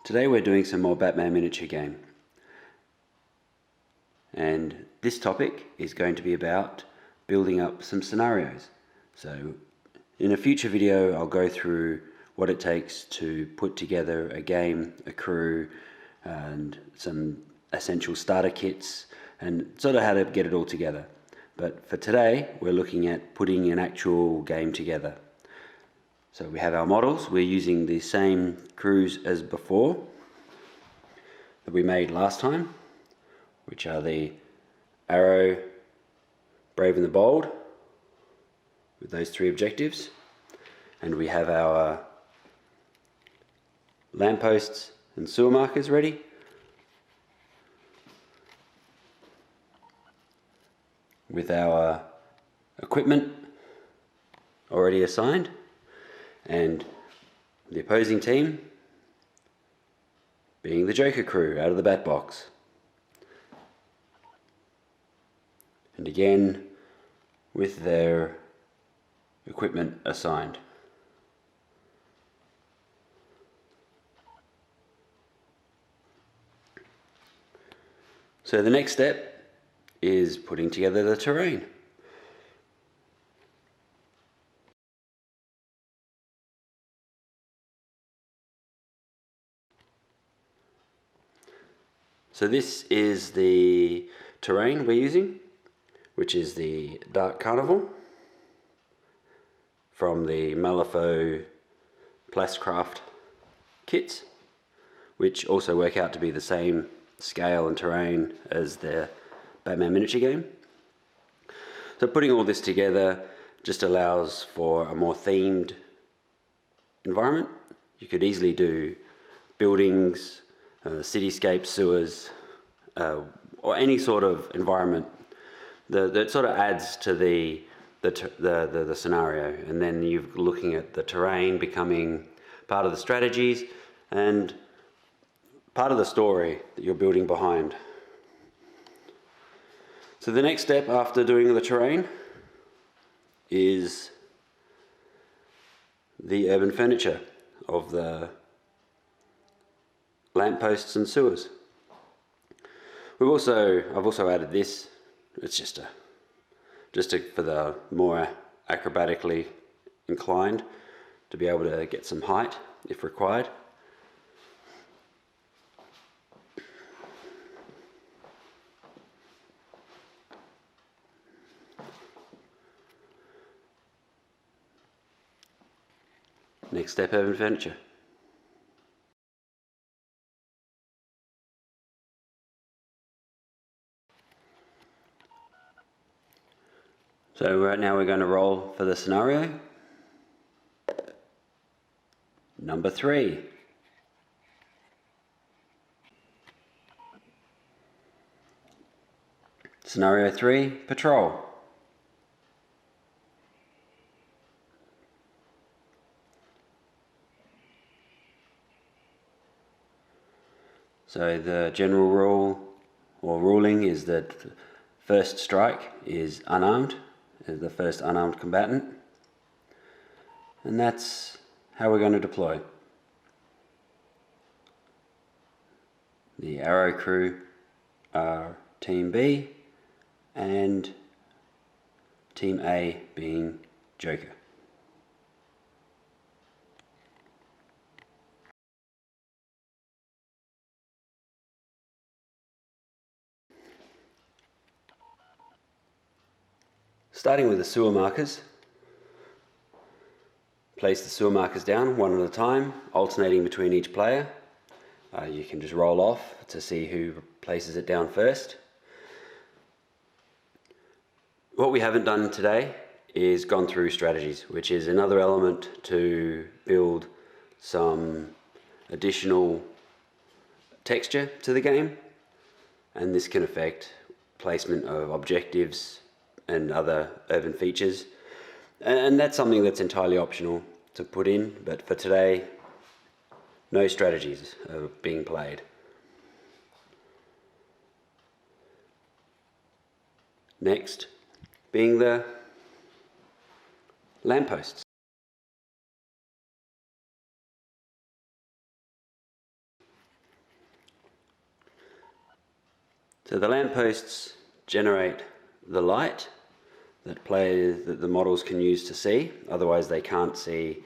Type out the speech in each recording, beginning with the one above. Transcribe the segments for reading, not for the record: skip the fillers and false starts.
Today we're doing some more Batman miniature game, and this topic is going to be about building up some scenarios. So in a future video I'll go through what it takes to put together a game, a crew, and some essential starter kits, and sort of how to get it all together. But for today we're looking at putting an actual game together. So we have our models. We're using the same crews as before that we made last time, which are the Arrow, Brave and the Bold, with those three objectives. And we have our lampposts and sewer markers ready. With our equipment already assigned, and the opposing team being the Joker crew out of the Bat Box. And again with their equipment assigned. So the next step is putting together the terrain. So this is the terrain we're using, which is the Dark Carnival from the Malifaux Plastcraft kits, which also work out to be the same scale and terrain as the Batman miniature game. So putting all this together just allows for a more themed environment. You could easily do buildings, cityscapes, sewers, or any sort of environment that sort of adds to the scenario. And then you're looking at the terrain becoming part of the strategies and part of the story that you're building behind. So the next step after doing the terrain is the urban furniture of the lampposts and sewers. I've also added this. It's just for the more acrobatically inclined to be able to get some height if required. Next step, urban furniture. So right now we're going to roll for the scenario. Number 3. Scenario 3, patrol. So the general rule or ruling is that first strike is unarmed, is the first unarmed combatant, and that's how we're going to deploy. The Arrow crew are Team B and Team A being Joker. Starting with the sewer markers, place the sewer markers down one at a time, alternating between each player. You can just roll off to see who places it down first. What we haven't done today is gone through strategies, which is another element to build some additional texture to the game, and this can affect placement of objectives and other urban features, and that's something that's entirely optional to put in, but for today no strategies are being played. Next being the lampposts. So the lampposts generate the light that the models can use to see, otherwise they can't see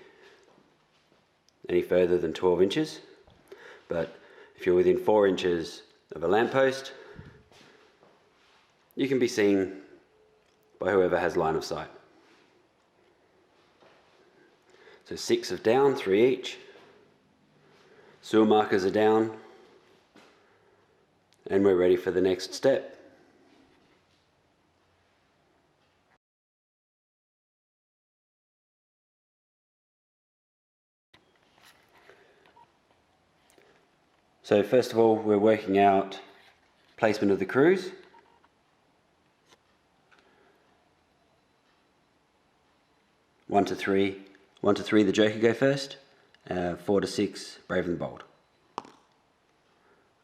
any further than 12 inches. But if you're within 4 inches of a lamppost, you can be seen by whoever has line of sight. So 6 are down, 3 each. Sewer markers are down, and we're ready for the next step. So first of all, we're working out placement of the crews. One to three, the Joker go first. 4 to 6, Brave and Bold.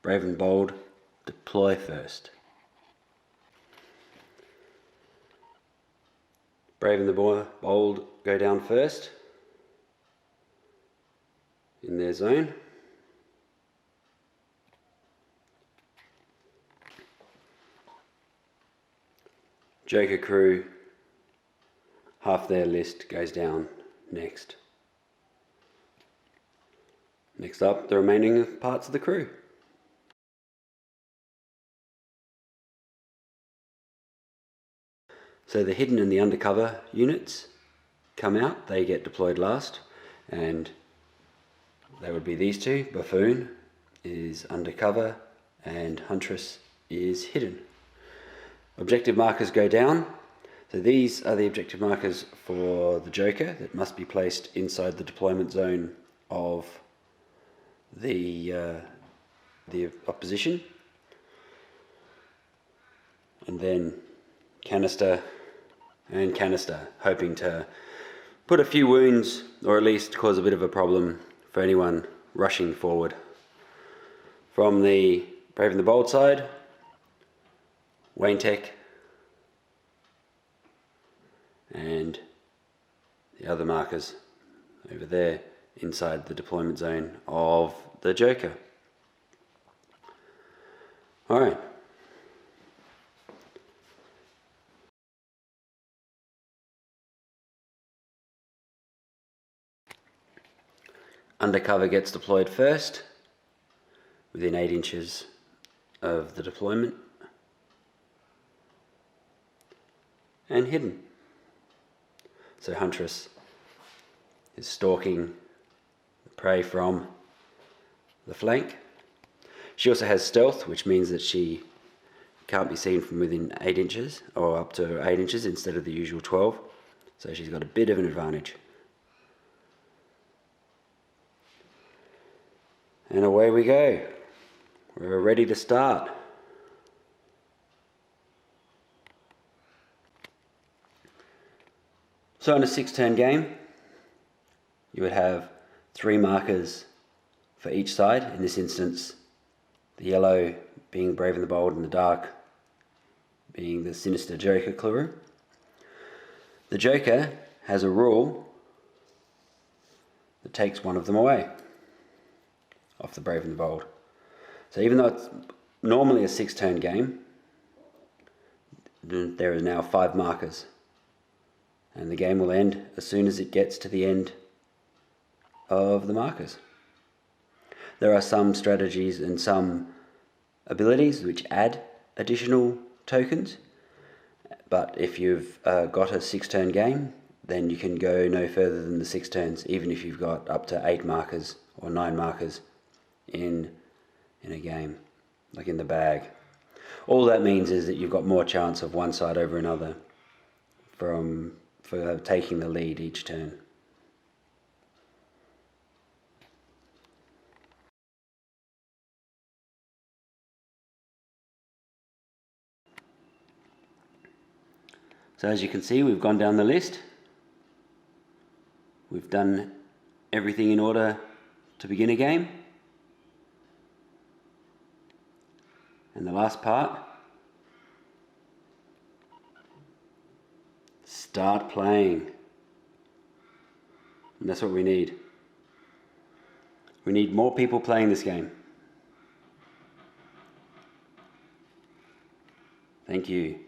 Brave and Bold deploy first. Brave and the Bold go down first in their zone. Joker crew, half their list goes down next. Next up, the remaining parts of the crew. So the hidden and the undercover units come out, they get deployed last, and they would be these two. Buffoon is undercover and Huntress is hidden. Objective markers go down. So these are the objective markers for the Joker that must be placed inside the deployment zone of the opposition. And then canister and canister, hoping to put a few wounds or at least cause a bit of a problem for anyone rushing forward. From the Brave and the Bold side, Wayne Tech and the other markers over there inside the deployment zone of the Joker. Alright. Undercover gets deployed first, within 8 inches of the deployment, and hidden. So Huntress is stalking the prey from the flank. She also has stealth, which means that she can't be seen from within 8 inches, or up to 8 inches instead of the usual 12. So she's got a bit of an advantage. And away we go. We're ready to start. So in a 6-turn game, you would have 3 markers for each side. In this instance, the yellow being Brave and the Bold and the dark being the sinister Joker crew. The Joker has a rule that takes one of them away off the Brave and the Bold. So even though it's normally a 6-turn game, there are now 5 markers, and the game will end as soon as it gets to the end of the markers. There are some strategies and some abilities which add additional tokens, but if you've got a 6-turn game, then you can go no further than the 6 turns, even if you've got up to 8 markers or 9 markers in a game, like in the bag. All that means is that you've got more chance of one side over another for taking the lead each turn. So as you can see, we've gone down the list. We've done everything in order to begin a game. And the last part, start playing. And that's what we need. We need more people playing this game. Thank you.